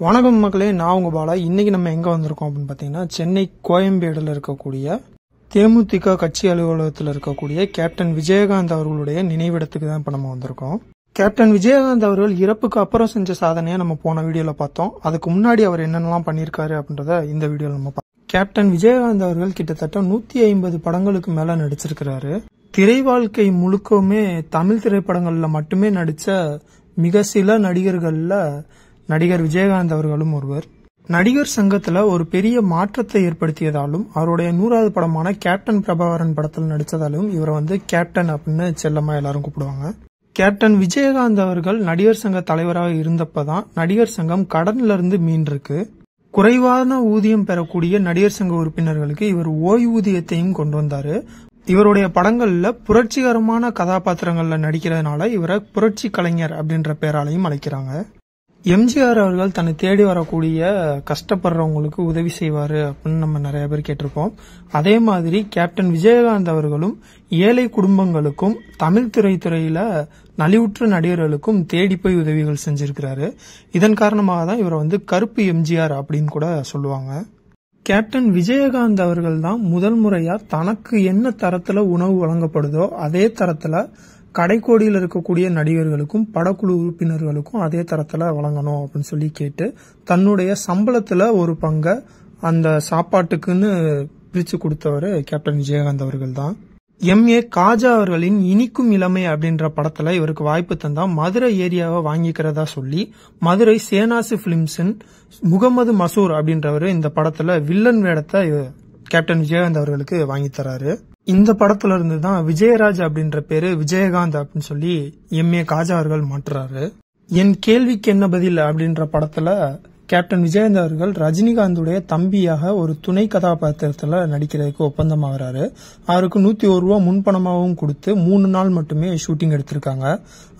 வணக்கம் மக்களே, நான் உங்க பாலா. இன்னைக்கு நம்ம எங்க வந்திருக்கோம் அப்படின்னு பாத்தீங்கன்னா, சென்னை கோயம்பேடுல இருக்கக்கூடிய தேமுதிக கட்சி அலுவலகத்தில் இருக்கக்கூடிய கேப்டன் விஜயகாந்த் அவர்களுடைய நினைவிடத்துக்கு தான் இப்ப நம்ம வந்திருக்கோம். கேப்டன் விஜயகாந்த் அவர்கள் இறப்புக்கு அப்புறம் செஞ்ச சாதனையை நம்ம போன வீடியோல பார்த்தோம். அதுக்கு முன்னாடி அவர் என்னென்னலாம் பண்ணிருக்காரு அப்படின்றத இந்த வீடியோல நம்ம பார்த்தோம். கேப்டன் விஜயகாந்த் அவர்கள் கிட்டத்தட்ட 150 படங்களுக்கு மேல நடிச்சிருக்கிறாரு. திரை வாழ்க்கை முழுக்கவுமே தமிழ் திரைப்படங்கள்ல மட்டுமே நடிச்ச மிக சில நடிகர்கள்ல நடிகர் விஜயகாந்த் அவர்களும் ஒருவர். நடிகர் சங்கத்துல ஒரு பெரிய மாற்றத்தை ஏற்படுத்தியதாலும் அவருடைய 100வது படமான கேப்டன் பிரபாகரன் படத்தில் நடிச்சதாலும் இவரை கேப்டன் அப்படின்னு செல்லமா எல்லாரும் கூப்பிடுவாங்க. கேப்டன் விஜயகாந்த் அவர்கள் நடிகர் சங்க தலைவராக இருந்தப்பதான் நடிகர் சங்கம் கடன்ல இருந்து மீண்டிருக்கு. குறைவான ஊதியம் பெறக்கூடிய நடிகர் சங்க உறுப்பினர்களுக்கு இவர் ஓய்வூதியத்தையும் கொண்டு வந்தாரு. இவருடைய படங்கள்ல புரட்சிகரமான கதாபாத்திரங்கள்ல நடிக்கிறதுனால இவரை புரட்சி கலைஞர் அப்படின்ற பேராலையும் அழைக்கிறாங்க. எம்ஜிஆர் அவர்கள் தன்னை தேடி வரக்கூடிய கஷ்டப்படுறவங்களுக்கு உதவி செய்வாரு அப்படின்னு நம்ம நிறைய பேர் கேட்டிருப்போம். அதே மாதிரி கேப்டன் விஜயகாந்த் அவர்களும் ஏழை குடும்பங்களுக்கும் தமிழ் திரைத்துறையில நலிவுற்ற நடிகர்களுக்கும் தேடி போய் உதவிகள் செஞ்சிருக்கிறாரு. இதன் காரணமாக தான் இவரை கருப்பு எம்ஜிஆர் அப்படின்னு கூட சொல்லுவாங்க. கேப்டன் விஜயகாந்த் அவர்கள் தான் முதல் முறையா தனக்கு என்ன தரத்துல உணவு வழங்கப்படுதோ அதே தரத்துல கடைக்கோடியில் இருக்கக்கூடிய நடிகர்களுக்கும் படக்குழு உறுப்பினர்களுக்கும் அதே தரத்துல வழங்கணும் அப்படின்னு சொல்லி கேட்டு தன்னுடைய சம்பளத்துல ஒரு பங்கை அந்த சாப்பாட்டுக்குன்னு பிரிச்சு கொடுத்தவர் கேப்டன் விஜயகாந்த் அவர்கள் தான். M.A. காஜா அவர்களின் இனிக்கும் இளமை அப்படின்ற படத்துல இவருக்கு வாய்ப்பு தந்தா மதுரை ஏரியாவை வாங்கிக்கிறதா சொல்லி மதுரை சேனாசி பிலிம்ஸின் முகமது மசூர் அப்படின்றவர் இந்த படத்துல வில்லன் வேடத்தை கேப்டன் விஜயகாந்த் அவர்களுக்கு வாங்கி தராரு. இந்த படத்துல இருந்து தான் விஜயராஜ் அப்படின்ற பேரு விஜயகாந்த் அப்படின்னு சொல்லி M.A. காஜா அவர்கள் மாற்றுறாரு. என் கேள்விக்கு என்ன பதில் அப்படின்ற படத்துல கேப்டன் விஜயகாந்த் அவர்கள் ரஜினிகாந்துடைய தம்பியாக ஒரு துணை கதாபாத்திரத்துல நடிக்கிறதுக்கு ஒப்பந்தமாகறாரு. அவருக்கு 101 ரூபா முன்பணமாகவும் கொடுத்து 3 நாள் மட்டுமே ஷூட்டிங் எடுத்திருக்காங்க.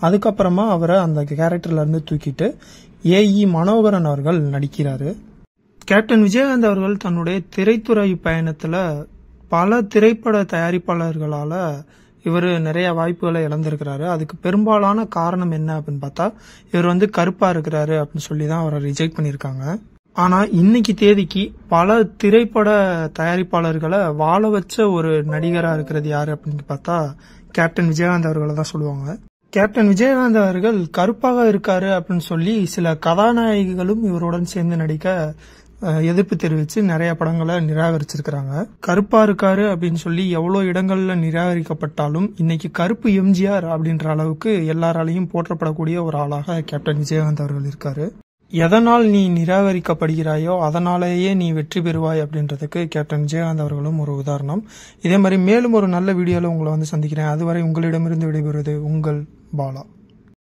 அதுக்கப்புறமா அவரை அந்த கேரக்டர்ல இருந்து தூக்கிட்டு A.E. மனோகரன் அவர்கள் நடிக்கிறாரு. கேப்டன் விஜயகாந்த் அவர்கள் தன்னுடைய திரைத்துறை பயணத்துல பல திரைப்பட தயாரிப்பாளர்களால இவர் நிறைய வாய்ப்புகளை இழந்திருக்கிறாரு. அதுக்கு பெரும்பாலான காரணம் என்ன அப்படின்னு பார்த்தா இவர் கருப்பா இருக்கிறாரு அப்படின்னு சொல்லி தான் அவரை ரிஜெக்ட் பண்ணிருக்காங்க. ஆனா இன்னைக்கு தேதிக்கு பல திரைப்பட தயாரிப்பாளர்களை வாழ வச்ச ஒரு நடிகரா இருக்கிறது யாரு அப்படின்னு பார்த்தா கேப்டன் விஜயகாந்த் அவர்களை தான் சொல்லுவாங்க. கேப்டன் விஜயகாந்த் அவர்கள் கருப்பாக இருக்காரு அப்படின்னு சொல்லி சில கதாநாயகிகளும் இவருடன் சேர்ந்து நடிக்க எதிர்ப்பு தெரிவிச்சு நிறைய படங்களை நிராகரிச்சிருக்கிறாங்க. கருப்பா இருக்காரு அப்படின்னு சொல்லி எவ்வளவு இடங்கள்ல நிராகரிக்கப்பட்டாலும் இன்னைக்கு கருப்பு எம்ஜிஆர் அப்படின்ற அளவுக்கு எல்லாராலையும் போற்றப்படக்கூடிய ஒரு ஆளாக கேப்டன் விஜயகாந்த் அவர்கள் இருக்காரு. எதனால் நீ நிராகரிக்கப்படுகிறாயோ அதனாலேயே நீ வெற்றி பெறுவாய் அப்படின்றதுக்கு கேப்டன் விஜயகாந்த் அவர்களும் ஒரு உதாரணம். இதே மாதிரி மேலும் ஒரு நல்ல வீடியோல உங்களை சந்திக்கிறேன். அதுவரை உங்களிடமிருந்து விடைபெறுவது உங்கள் பாலா.